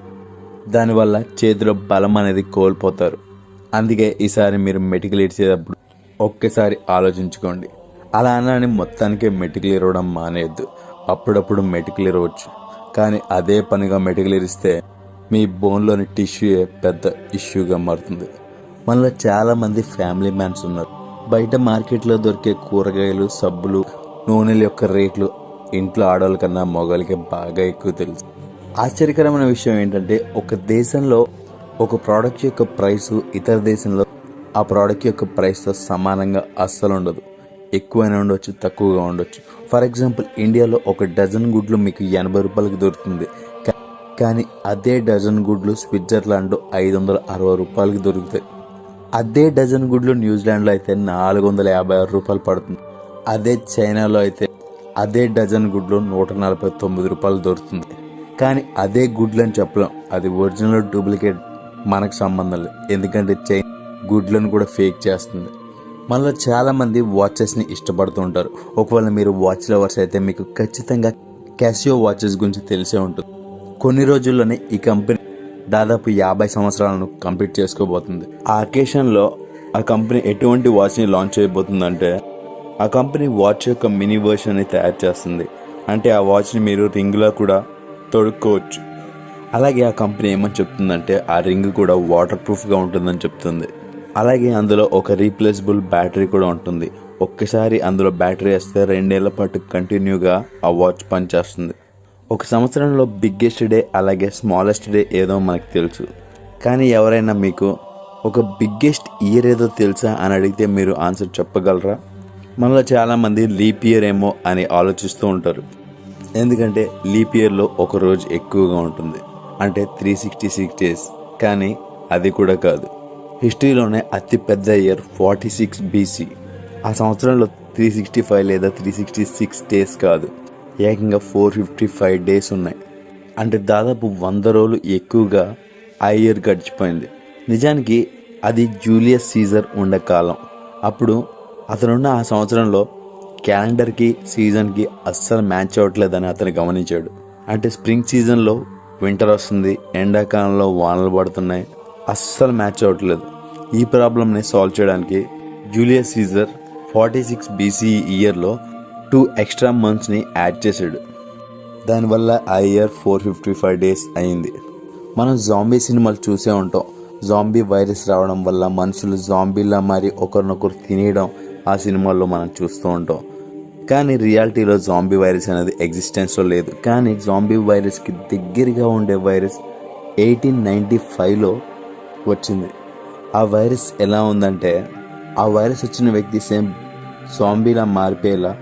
దానివల్ల చేతిలో బలం అనేది కోల్పోతారు. అందుకే ఈసారి మీరు మెటుకలు ఇచ్చేటప్పుడు ఒక్కసారి ఆలోచించుకోండి. అలా అని మొత్తానికే మెటుకలు ఇరవడం మానేయద్దు. అప్పుడప్పుడు మెటుకలు ఇరవచ్చు, కానీ అదే పనిగా మెటుకలు ఇరిస్తే మీ బోన్లోని టిష్యూయే పెద్ద ఇష్యూగా మారుతుంది. మనలో చాలామంది ఫ్యామిలీ మ్యాన్స్ ఉన్నారు. బయట మార్కెట్లో దొరికే కూరగాయలు, సబ్బులు, నూనెల యొక్క రేట్లు ఇంట్లో ఆడవాళ్ళ కన్నా మగవాళ్ళకి బాగా ఎక్కువ తెలుసు. ఆశ్చర్యకరమైన విషయం ఏంటంటే ఒక దేశంలో ఒక ప్రోడక్ట్ యొక్క ప్రైసు ఇతర దేశంలో ఆ ప్రోడక్ట్ యొక్క ప్రైస్తో సమానంగా అస్సలు ఉండదు. ఎక్కువైనా ఉండొచ్చు, తక్కువగా ఉండొచ్చు. ఫర్ ఎగ్జాంపుల్ ఇండియాలో ఒక డజన్ గుడ్లు మీకు 80 రూపాయలకి దొరుకుతుంది. కానీ అదే డజన్ గుడ్లు స్విట్జర్లాండ్లో 560 రూపాయలకి దొరుకుతాయి. అదే డజన్ గుడ్లు న్యూజిలాండ్లో అయితే 456 రూపాయలు పడుతుంది. అదే చైనాలో అయితే అదే డజన్ గుడ్లు 149 రూపాయలు దొరుకుతుంది. కానీ అదే గుడ్లు అని చెప్పలేం, అది ఒరిజినల్ డూప్లికేట్ మనకు సంబంధం లేదు. ఎందుకంటే చైనా గుడ్లను కూడా ఫేక్ చేస్తుంది. మనలో చాలామంది వాచెస్ని ఇష్టపడుతూ ఉంటారు. ఒకవేళ మీరు వాచ్ లవర్స్ అయితే మీకు ఖచ్చితంగా క్యాసియో వాచెస్ గురించి తెలిసే ఉంటుంది. కొన్ని రోజుల్లోనే ఈ కంపెనీ దాదాపు 50 సంవత్సరాలను కంప్లీట్ చేసుకోబోతుంది. ఆ అకేషన్లో ఆ కంపెనీ ఎటువంటి వాచ్ని లాంచ్ చేయబోతుందంటే ఆ కంపెనీ వాచ్ యొక్క మినీ వర్షన్ని తయారు చేస్తుంది. అంటే ఆ వాచ్ని మీరు రింగ్లో కూడా తొడుక్కోవచ్చు. అలాగే ఆ కంపెనీ ఏమని చెప్తుందంటే ఆ రింగ్ కూడా వాటర్ ప్రూఫ్గా ఉంటుందని చెప్తుంది. అలాగే అందులో ఒక రీప్లేసబుల్ బ్యాటరీ కూడా ఉంటుంది. ఒక్కసారి అందులో బ్యాటరీ వేస్తే 2 ఏళ్ల పాటు కంటిన్యూగా ఆ వాచ్ పనిచేస్తుంది. ఒక సంవత్సరంలో బిగ్గెస్ట్ డే అలాగే స్మాలెస్ట్ డే ఏదో మనకు తెలుసు. కానీ ఎవరైనా మీకు ఒక బిగ్గెస్ట్ ఇయర్ ఏదో తెలుసా అని అడిగితే మీరు ఆన్సర్ చెప్పగలరా? మనలో చాలామంది లీప్ ఇయర్ ఏమో అని ఆలోచిస్తూ ఉంటారు. ఎందుకంటే లీప్ ఇయర్లో ఒక రోజు ఎక్కువగా ఉంటుంది, అంటే 366 డేస్. కానీ అది కూడా కాదు. హిస్టరీలోనే అతిపెద్ద ఇయర్ 46 BC. ఆ సంవత్సరంలో 365 లేదా 366 డేస్ కాదు, ఏకంగా 455 డేస్ ఉన్నాయి. అంటే దాదాపు 100 రోజులు ఎక్కువగా ఆ ఇయర్ గడిచిపోయింది. నిజానికి అది జూలియస్ సీజర్ ఉండే కాలం. అప్పుడు అతనున్న ఆ సంవత్సరంలో క్యాలెండర్కి సీజన్కి అస్సలు మ్యాచ్ అవ్వట్లేదని అతను గమనించాడు. అంటే స్ప్రింగ్ సీజన్లో వింటర్ వస్తుంది, ఎండాకాలంలో వానలు పడుతున్నాయి, అస్సలు మ్యాచ్ అవ్వట్లేదు. ఈ ప్రాబ్లమ్ని సాల్వ్ చేయడానికి జూలియస్ సీజర్ 46 BC ఇయర్లో 2 ఎక్స్ట్రా మంత్స్ని యాడ్ చేశాడు. దానివల్ల ఆ ఇయర్ 455 డేస్ అయింది. మనం జాంబీ సినిమాలు చూసే ఉంటాం. జాంబీ వైరస్ రావడం వల్ల మనుషులు జాంబీలా మారి ఒకరినొకరు తినేయడం ఆ సినిమాల్లో మనం చూస్తూ ఉంటాం. కానీ రియాలిటీలో జాంబీ వైరస్ అనేది ఎగ్జిస్టెన్స్లో లేదు. కానీ జాంబీ వైరస్కి దగ్గరగా ఉండే వైరస్ 1895లో వచ్చింది. ఆ వైరస్ ఎలా ఉందంటే ఆ వైరస్ వచ్చిన వ్యక్తి సేమ్ జాంబీలా మారిపోయేలా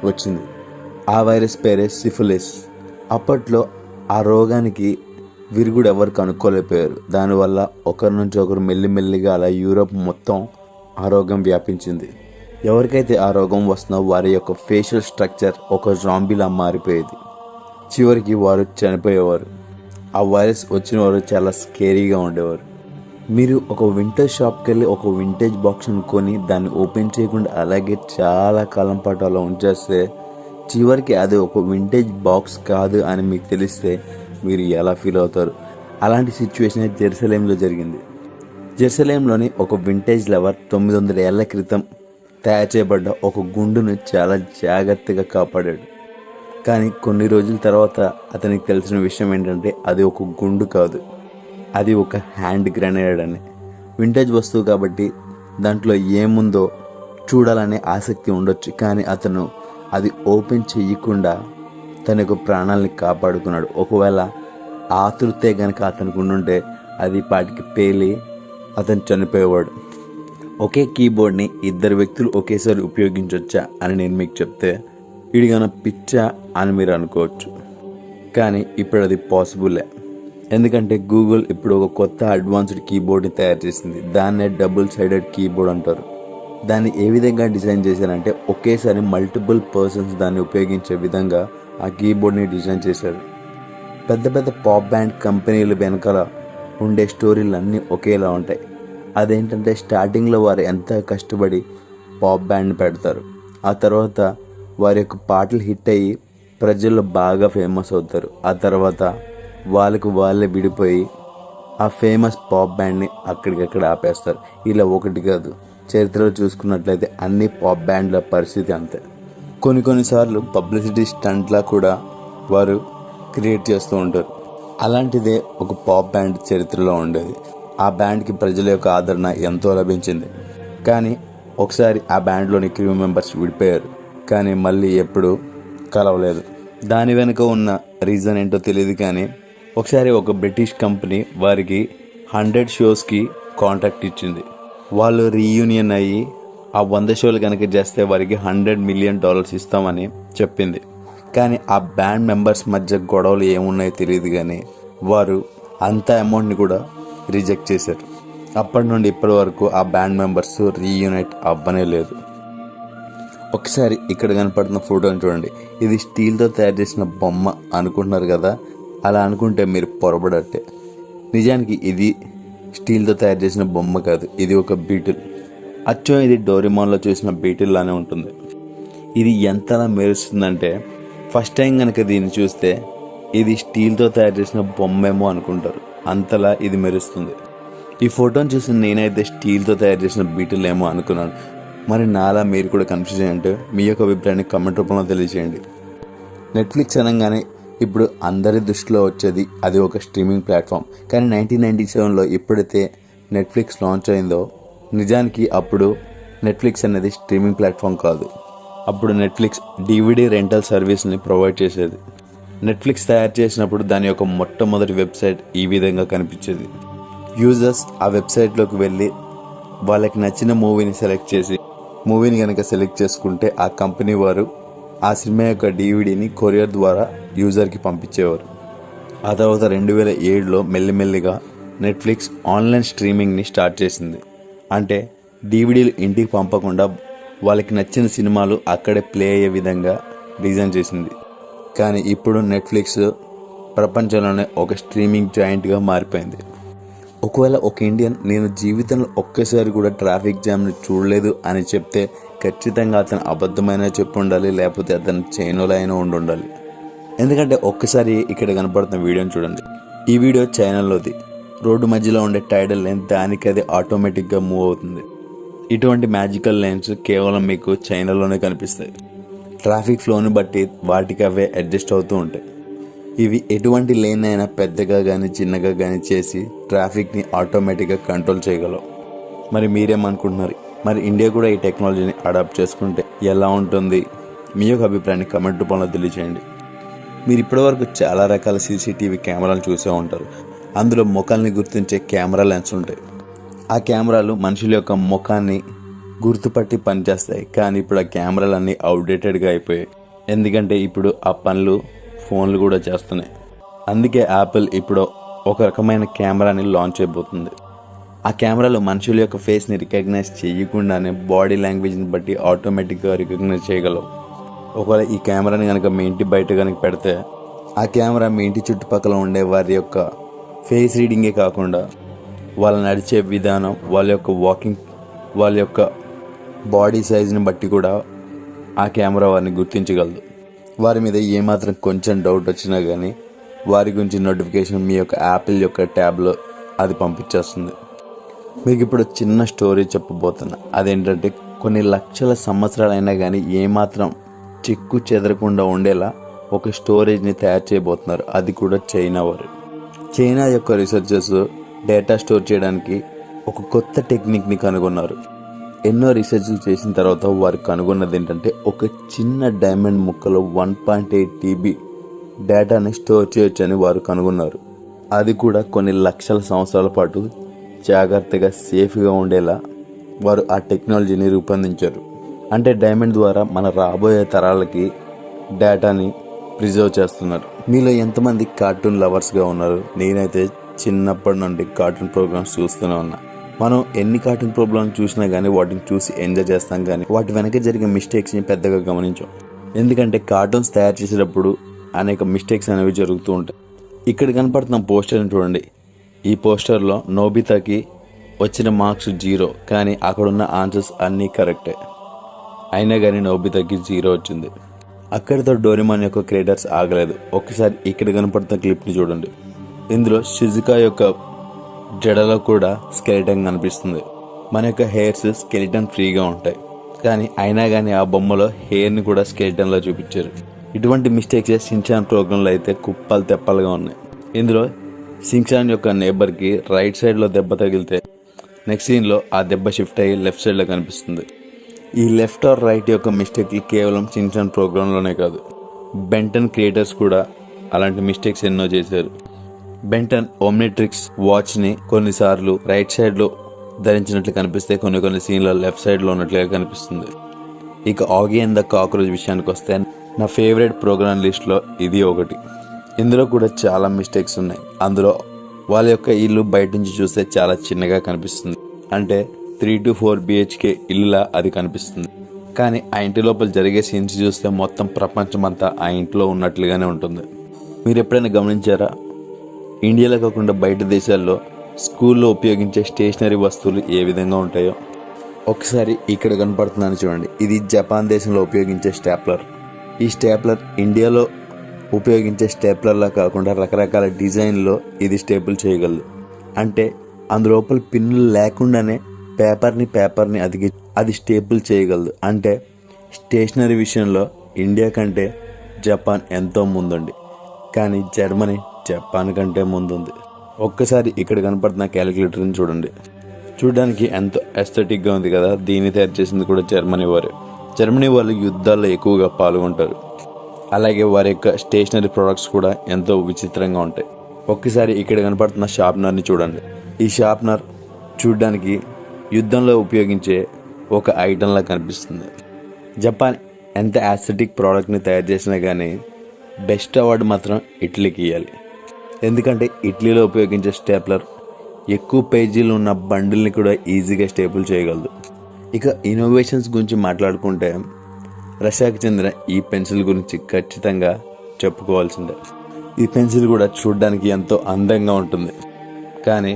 వచ్చింది. ఆ వైరస్ పేరే సిఫిలిస్. అప్పట్లో ఆ రోగానికి విరుగుడు ఎవరు కనుక్కోలేకపోయారు. దానివల్ల ఒకరి నుంచి ఒకరు మెల్లిమెల్లిగా అలా యూరోప్ మొత్తం ఆ రోగం వ్యాపించింది. ఎవరికైతే ఆ రోగం వస్తుందో వారి యొక్క ఫేషియల్ స్ట్రక్చర్ ఒక జాంబీలా మారిపోయేది. చివరికి వారు చనిపోయేవారు. ఆ వైరస్ వచ్చిన వారు చాలా స్కేరీగా ఉండేవారు. మీరు ఒక వింటేజ్ షాప్కి వెళ్ళి ఒక వింటేజ్ బాక్స్ని కొని దాన్ని ఓపెన్ చేయకుండా అలాగే చాలా కాలం పాటు అలా ఉంచేస్తే చివరికి అది ఒక వింటేజ్ బాక్స్ కాదు అని మీకు తెలిస్తే మీరు ఎలా ఫీల్ అవుతారు? అలాంటి సిచ్యువేషన్ జెరూసలేంలో జరిగింది. జెరూసలేంలోని ఒక వింటేజ్ లవర్ 900 ఏళ్ల క్రితం తయారు చేయబడ్డ ఒక గుండును చాలా జాగ్రత్తగా కాపాడాడు. కానీ కొన్ని రోజుల తర్వాత అతనికి తెలిసిన విషయం ఏంటంటే అది ఒక గుండు కాదు, అది ఒక హ్యాండ్ గ్రెనేడ్ అని. వింటేజ్ వస్తువు కాబట్టి దాంట్లో ఏముందో చూడాలనే ఆసక్తి ఉండొచ్చు, కానీ అతను అది ఓపెన్ చెయ్యకుండా తన యొక్క ప్రాణాలని కాపాడుకున్నాడు. ఒకవేళ ఆతృతే కనుక అతనికి ఉండుంటే అది పాటికి పేలి అతను చనిపోయేవాడు. ఒకే కీబోర్డ్ని ఇద్దరు వ్యక్తులు ఒకేసారి ఉపయోగించవచ్చా అని నేను మీకు చెప్తే ఇడిగాన పిచ్చా అని మీరు అనుకోవచ్చు. కానీ ఇప్పుడు అది పాసిబులే. ఎందుకంటే గూగుల్ ఇప్పుడు ఒక కొత్త అడ్వాన్స్డ్ కీబోర్డ్ని తయారు చేసింది. దాన్నే డబుల్ సైడెడ్ కీబోర్డ్ అంటారు. దాన్ని ఏ విధంగా డిజైన్ చేశారంటే ఒకేసారి మల్టిపుల్ పర్సన్స్ దాన్ని ఉపయోగించే విధంగా ఆ కీబోర్డ్ని డిజైన్ చేశారు. పెద్ద పెద్ద పాప్ బ్యాండ్ కంపెనీలు వెనకాల ఉండే స్టోరీలు అన్నీ ఒకేలా ఉంటాయి. అదేంటంటే స్టార్టింగ్లో వారు ఎంత కష్టపడి పాప్ బ్యాండ్ పెడతారు, ఆ తర్వాత వారి యొక్క పాటలు హిట్ అయ్యి ప్రజల్లో బాగా ఫేమస్ అవుతారు. ఆ తర్వాత వాళ్ళే విడిపోయి ఆ ఫేమస్ పాప్ బ్యాండ్ని అక్కడికక్కడ ఆపేస్తారు. ఇలా ఒకటి కాదు, చరిత్రలో చూసుకున్నట్లయితే అన్ని పాప్ బ్యాండ్ల పరిస్థితి అంతే. కొన్నిసార్లు పబ్లిసిటీ స్టంట్లా కూడా వారు క్రియేట్ చేస్తూ ఉంటారు. అలాంటిదే ఒక పాప్ బ్యాండ్ చరిత్రలో ఉండేది. ఆ బ్యాండ్కి ప్రజల యొక్క ఆదరణ ఎంతో లభించింది. కానీ ఒకసారి ఆ బ్యాండ్లోని క్రూ మెంబర్స్ విడిపోయారు, కానీ మళ్ళీ ఎప్పుడూ కలవలేదు. దాని వెనుక ఉన్న రీజన్ ఏంటో తెలియదు. కానీ ఒకసారి ఒక బ్రిటిష్ కంపెనీ వారికి 100 షోస్కి కాంట్రాక్ట్ ఇచ్చింది. వాళ్ళు రీయూనియన్ అయ్యి ఆ 100 షోలు కనుక చేస్తే వారికి $100 మిలియన్ ఇస్తామని చెప్పింది. కానీ ఆ బ్యాండ్ మెంబర్స్ మధ్య గొడవలు ఏమున్నాయో తెలియదు, కానీ వారు అంత అమౌంట్ని కూడా రిజెక్ట్ చేశారు. అప్పటి నుండి ఇప్పటి వరకు ఆ బ్యాండ్ మెంబర్స్ రీయూనైట్ అవ్వనే లేదు. ఒకసారి ఇక్కడ కనపడుతున్న ఫోటోని చూడండి. ఇది స్టీల్తో తయారు చేసిన బొమ్మ అనుకుంటున్నారు కదా, అలా అనుకుంటే మీరు పొరపడట్టే. నిజానికి ఇది స్టీల్తో తయారు చేసిన బొమ్మ కాదు, ఇది ఒక బీటిల్. అచ్చం ఇది డోరేమోన్లో చూసిన బీటిల్ లానే ఉంటుంది. ఇది ఎంతలా మెరుస్తుందంటే ఫస్ట్ టైం కనుక దీన్ని చూస్తే ఇది స్టీల్తో తయారు చేసిన బొమ్మేమో అనుకుంటారు, అంతలా ఇది మెరుస్తుంది. ఈ ఫోటోని చూసి నేనైతే స్టీల్తో తయారు చేసిన బీటిల్ ఏమో అనుకున్నాను. మరి నాలా మీరు కూడా కన్ఫ్యూజ్ అంటే మీ యొక్క అభిప్రాయాన్ని కామెంట్ రూపంలో తెలియజేయండి. నెట్ఫ్లిక్స్ అనగానే ఇప్పుడు అందరి దృష్టిలో వచ్చేది అది ఒక స్ట్రీమింగ్ ప్లాట్ఫామ్. కానీ 1997లో ఎప్పుడైతే నెట్ఫ్లిక్స్ లాంచ్ అయిందో నిజానికి అప్పుడు నెట్ఫ్లిక్స్ అనేది స్ట్రీమింగ్ ప్లాట్ఫామ్ కాదు. అప్పుడు నెట్ఫ్లిక్స్ DVD రెంటల్ సర్వీస్ని ప్రొవైడ్ చేసేది. నెట్ఫ్లిక్స్ తయారు చేసినప్పుడు దాని యొక్క మొట్టమొదటి వెబ్సైట్ ఈ విధంగా కనిపించేది. యూజర్స్ ఆ వెబ్సైట్లోకి వెళ్ళి వాళ్ళకి నచ్చిన మూవీని సెలెక్ట్ చేసి మూవీని కనుక సెలెక్ట్ చేసుకుంటే ఆ కంపెనీ వారు ఆ సినిమా యొక్క DVDని కొరియర్ ద్వారా యూజర్కి పంపించేవారు. ఆ తర్వాత 2007లో మెల్లిమెల్లిగా నెట్ఫ్లిక్స్ ఆన్లైన్ స్ట్రీమింగ్ని స్టార్ట్ చేసింది. అంటే DVDలు ఇంటికి పంపకుండా వాళ్ళకి నచ్చిన సినిమాలు అక్కడే ప్లే అయ్యే విధంగా డిజైన్ చేసింది. కానీ ఇప్పుడు నెట్ఫ్లిక్స్ ప్రపంచంలోనే ఒక స్ట్రీమింగ్ జాయింట్గా మారిపోయింది. ఒకవేళ ఒక ఇండియన్ నేను జీవితంలో ఒక్కసారి కూడా ట్రాఫిక్ జామ్ని చూడలేదు అని చెప్తే ఖచ్చితంగా అతను అబద్ధమైన చెప్పి ఉండాలి, లేకపోతే అతను చైనాలో అయినా ఉండాలి. ఎందుకంటే ఒక్కసారి ఇక్కడ కనపడుతున్న వీడియోని చూడండి. ఈ వీడియో చైనాలోది. రోడ్డు మధ్యలో ఉండే టైడల్ లైన్ దానికి అది ఆటోమేటిక్గా మూవ్ అవుతుంది. ఇటువంటి మ్యాజికల్ లైన్స్ కేవలం మీకు చైనాలోనే కనిపిస్తాయి. ట్రాఫిక్ ఫ్లోని బట్టి వాటికి అవే అడ్జస్ట్ అవుతూ ఉంటాయి. ఇవి ఎటువంటి లేన్ అయినా పెద్దగా కానీ చిన్నగా కానీ చేసి ట్రాఫిక్ని ఆటోమేటిక్గా కంట్రోల్ చేయగలవు. మరి మీరేమనుకుంటున్నారు? మరి ఇండియా కూడా ఈ టెక్నాలజీని అడాప్ట్ చేసుకుంటే ఎలా ఉంటుంది? మీ యొక్క అభిప్రాయాన్ని కమెంట్ రూపంలో తెలియజేయండి. మీరు ఇప్పటివరకు చాలా రకాల CCTV కెమెరాలు చూసే ఉంటారు. అందులో ముఖాన్ని గుర్తించే కెమెరా లెన్స్ ఉంటాయి. ఆ కెమెరాలు మనుషుల యొక్క ముఖాన్ని గుర్తుపట్టి పనిచేస్తాయి. కానీ ఇప్పుడు ఆ కెమెరాలన్నీ అవుట్డేటెడ్గా అయిపోయాయి. ఎందుకంటే ఇప్పుడు ఆ పనులు ఫోన్లు కూడా చేస్తున్నాయి. అందుకే యాపిల్ ఇప్పుడు ఒక రకమైన కెమెరాని లాంచ్ అయిపోతుంది. ఆ కెమెరాలో మనుషుల యొక్క ఫేస్ని రికగ్నైజ్ చేయకుండానే బాడీ లాంగ్వేజ్ని బట్టి ఆటోమేటిక్గా రికగ్నైజ్ చేయగలవు. ఒకవేళ ఈ కెమెరాని కనుక మీ ఇంటి బయట కనుక పెడితే ఆ కెమెరా మీ ఇంటి చుట్టుపక్కల ఉండే వారి యొక్క ఫేస్ రీడింగే కాకుండా వాళ్ళ నడిచే విధానం, వాళ్ళ యొక్క వాకింగ్, వాళ్ళ యొక్క బాడీ సైజుని బట్టి కూడా ఆ కెమెరా వారిని గుర్తించగలదు. వారి మీద ఏమాత్రం కొంచెం డౌట్ వచ్చినా కానీ వారి గురించి నోటిఫికేషన్ మీ యొక్క యాపిల్ యొక్క ట్యాబ్లో అది పంపించేస్తుంది. మీకు ఇప్పుడు చిన్న స్టోరీ చెప్పబోతున్నా. అదేంటంటే కొన్ని లక్షల సంవత్సరాలైనా కానీ ఏమాత్రం చెక్కు చెదరకుండా ఉండేలా ఒక స్టోరేజ్ని తయారు చేయబోతున్నారు. అది కూడా చైనా వారు. చైనా యొక్క రీసెర్చర్స్ డేటా స్టోర్ చేయడానికి ఒక కొత్త టెక్నిక్ని కనుగొన్నారు. ఎన్నో రీసెర్చ్లు చేసిన తర్వాత వారు కనుగొన్నది ఏంటంటే ఒక చిన్న డైమండ్ ముక్కలో 1.8 TB డేటాని స్టోర్ చేయొచ్చని వారు కనుగొన్నారు. అది కూడా కొన్ని లక్షల సంవత్సరాల పాటు జాగ్రత్తగా సేఫ్గా ఉండేలా వారు ఆ టెక్నాలజీని రూపొందించారు. అంటే డైమండ్ ద్వారా మన రాబోయే తరాలకి డేటాని ప్రిజర్వ్ చేస్తున్నారు. మీలో ఎంతమంది కార్టూన్ లవర్స్గా ఉన్నారు? నేనైతే చిన్నప్పటి నుండి కార్టూన్ ప్రోగ్రామ్స్ చూస్తూనే ఉన్నా. మనం ఎన్ని కార్టూన్ ప్రోగ్రామ్స్ చూసినా కానీ వాటిని చూసి ఎంజాయ్ చేస్తాం, కానీ వాటి వెనక జరిగే మిస్టేక్స్ని పెద్దగా గమనించాం. ఎందుకంటే కార్టూన్స్ తయారు చేసేటప్పుడు అనేక మిస్టేక్స్ అనేవి జరుగుతూ ఉంటాయి. ఇక్కడ కనపడుతున్న పోస్టర్ని చూడండి. ఈ పోస్టర్లో నోబితాకి వచ్చిన మార్క్స్ 0, కానీ అక్కడున్న ఆన్సర్స్ అన్నీ కరెక్టే. అయినా కానీ నోబితాకి 0 వచ్చింది. అక్కడితో డోరేమాన్ యొక్క క్రియేటర్స్ ఆగలేదు. ఒక్కసారి ఇక్కడ కనపడుతున్న క్లిప్ని చూడండి. ఇందులో షిజుకా యొక్క జడలో కూడా స్కెలిటన్ కనిపిస్తుంది. మన యొక్క హెయిర్స్ స్కెలిటన్ ఫ్రీగా ఉంటాయి, కానీ అయినా కానీ ఆ బొమ్మలో హెయిర్ని కూడా స్కెలిటన్లో చూపించారు. ఇటువంటి మిస్టేక్స్ షిన్చాన్ ప్రోగ్రాంలో అయితే కుప్పలు తెప్పలుగా ఉన్నాయి. ఇందులో షిన్చాన్ యొక్క నేబర్కి రైట్ సైడ్లో దెబ్బ తగిలితే నెక్స్ట్ సీన్లో ఆ దెబ్బ షిఫ్ట్ అయ్యి లెఫ్ట్ సైడ్లో కనిపిస్తుంది. ఈ లెఫ్ట్ ఆర్ రైట్ యొక్క మిస్టేక్లు కేవలం షిన్చాన్ ప్రోగ్రాంలోనే కాదు, బెంటన్ క్రియేటర్స్ కూడా అలాంటి మిస్టేక్స్ ఎన్నో చేశారు. బెంటన్ ఓమ్నిట్రిక్స్ వాచ్ని కొన్నిసార్లు రైట్ సైడ్లో ధరించినట్లు కనిపిస్తే కొన్ని సీన్లో లెఫ్ట్ సైడ్లో ఉన్నట్లుగా కనిపిస్తుంది. ఇక ఆగి అండ్ ద కాక్రోచ్ విషయానికి వస్తే నా ఫేవరెట్ ప్రోగ్రామ్ లిస్ట్లో ఇది ఒకటి. ఇందులో కూడా చాలా మిస్టేక్స్ ఉన్నాయి. అందులో వాళ్ళ యొక్క ఇల్లు బయట నుంచి చూస్తే చాలా చిన్నగా కనిపిస్తుంది. అంటే 3 to 4 BHK ఇల్లులా అది కనిపిస్తుంది. కానీ ఆ ఇంటి లోపల జరిగే సీన్స్ చూస్తే మొత్తం ప్రపంచం అంతా ఆ ఇంట్లో ఉన్నట్లుగానే ఉంటుంది. మీరు ఎప్పుడైనా గమనించారా? ఇండియాలో కాకుండా బయట దేశాల్లో స్కూల్లో ఉపయోగించే స్టేషనరీ వస్తువులు ఏ విధంగా ఉంటాయో ఒకసారి ఇక్కడ కనపడుతుందని చూడండి. ఇది జపాన్ దేశంలో ఉపయోగించే స్టాప్లర్. ఈ స్టాప్లర్ ఇండియాలో ఉపయోగించే స్టేప్లర్లా కాకుండా రకరకాల డిజైన్లో ఇది స్టేపుల్ చేయగలదు. అంటే అందులోపల పిన్నులు లేకుండానే పేపర్ని అది స్టేపుల్ చేయగలదు. అంటే స్టేషనరీ విషయంలో ఇండియా కంటే జపాన్ ఎంతో ముందుంది. కానీ జర్మనీ జపాన్ కంటే ముందుంది. ఒక్కసారి ఇక్కడ కనపడుతున్న క్యాలిక్యులేటర్ని చూడండి. చూడడానికి ఎంతో ఎస్థెటిక్గా ఉంది కదా. దీన్ని తయారు చేసింది కూడా జర్మనీ వారే. జర్మనీ వాళ్ళు యుద్ధాల్లో ఎక్కువగా పాల్గొంటారు. అలాగే వారి యొక్క స్టేషనరీ ప్రొడక్ట్స్ కూడా ఎంతో విచిత్రంగా ఉంటాయి. ఒక్కసారి ఇక్కడ కనపడుతున్న షార్ప్నర్ని చూడండి. ఈ షార్ప్నర్ చూడడానికి యుద్ధంలో ఉపయోగించే ఒక ఐటెంలా కనిపిస్తుంది. జపాన్ ఎంత యాస్థెటిక్ ప్రోడక్ట్ని తయారు చేసినా కానీ బెస్ట్ అవార్డు మాత్రం ఇటలీకి ఇవ్వాలి. ఎందుకంటే ఇటలీలో ఉపయోగించే స్టేప్లర్ ఎక్కువ పేజీలు ఉన్న బండిల్ని కూడా ఈజీగా స్టేపుల్ చేయగలదు. ఇక ఇన్నోవేషన్స్ గురించి మాట్లాడుకుంటే రష్యాకి చెందిన ఈ పెన్సిల్ గురించి ఖచ్చితంగా చెప్పుకోవాల్సిందే. ఈ పెన్సిల్ కూడా చూడడానికి ఎంతో అందంగా ఉంటుంది. కానీ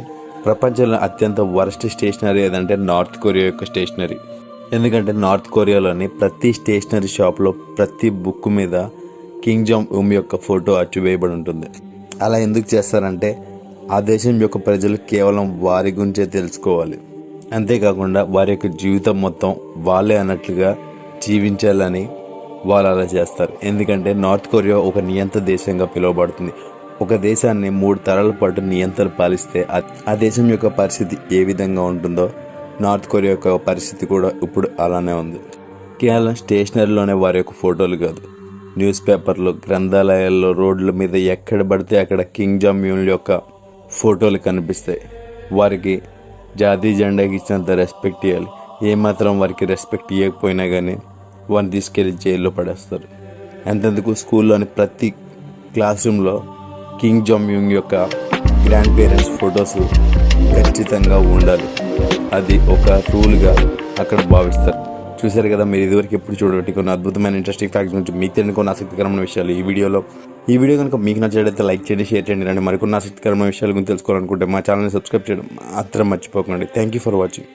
ప్రపంచంలో అత్యంత వరస్ట్ స్టేషనరీ ఏదంటే నార్త్ కొరియా యొక్క స్టేషనరీ. ఎందుకంటే నార్త్ కొరియాలోని ప్రతి స్టేషనరీ షాప్లో ప్రతి బుక్ మీద కింగ్ జాంగ్ ఉన్ యొక్క ఫోటో అచ్చు వేయబడి ఉంటుంది. అలా ఎందుకు చేస్తారంటే ఆ దేశం యొక్క ప్రజలు కేవలం వారి గురించే తెలుసుకోవాలి, అంతేకాకుండా వారి యొక్క జీవితం మొత్తం వాళ్ళే అన్నట్లుగా జీవించాలని వాళ్ళు అలా చేస్తారు. ఎందుకంటే నార్త్ కొరియా ఒక నియంత్ర దేశంగా పిలువబడుతుంది. ఒక దేశాన్ని 3 తరాల పాటు నియంత్రణ పాలిస్తే ఆ దేశం యొక్క పరిస్థితి ఏ విధంగా ఉంటుందో నార్త్ కొరియా యొక్క పరిస్థితి కూడా ఇప్పుడు అలానే ఉంది. కేవలం స్టేషనరీలోనే వారి యొక్క ఫోటోలు కాదు, న్యూస్ పేపర్లు, గ్రంథాలయాల్లో, రోడ్ల మీద ఎక్కడ పడితే అక్కడ కింగ్ జాంగ్ ఉన్ యొక్క ఫోటోలు కనిపిస్తాయి. వారికి జాతీయ జెండాకి ఇచ్చినంత రెస్పెక్ట్ ఇవ్వాలి. ఏమాత్రం వారికి రెస్పెక్ట్ ఇవ్వకపోయినా కానీ వారిని తీసుకెళ్ళి జైల్లో పడేస్తారు. అంతెందుకు స్కూల్లోని ప్రతి క్లాస్ రూమ్లో కింగ్ జాంగ్ ఉన్ యొక్క గ్రాండ్ పేరెంట్స్ ఫొటోస్ ఖచ్చితంగా ఉండాలి. అది ఒక రూల్గా అక్కడ భావిస్తారు. చూశారు కదా, మీరు ఇదివరకు ఎప్పుడు చూడబట్టి కొన్ని అద్భుతమైన ఇంట్రెస్టింగ్ ఫ్యాక్ట్స్ గురించి మీకు తెలియని కొన్ని ఆసక్తికరమైన విషయాలు ఈ వీడియో కనుక మీకు నచ్చినట్లయితే లైక్ చేయండి, షేర్ చేయండి. అండి మరికొన్ని ఆసక్తికరమైన విషయాల గురించి తెలుసుకోవాలనుకుంటే మా ఛానల్ని సబ్స్క్రైబ్ చేయడం మాత్రం మర్చిపోకండి. Thank you for watching.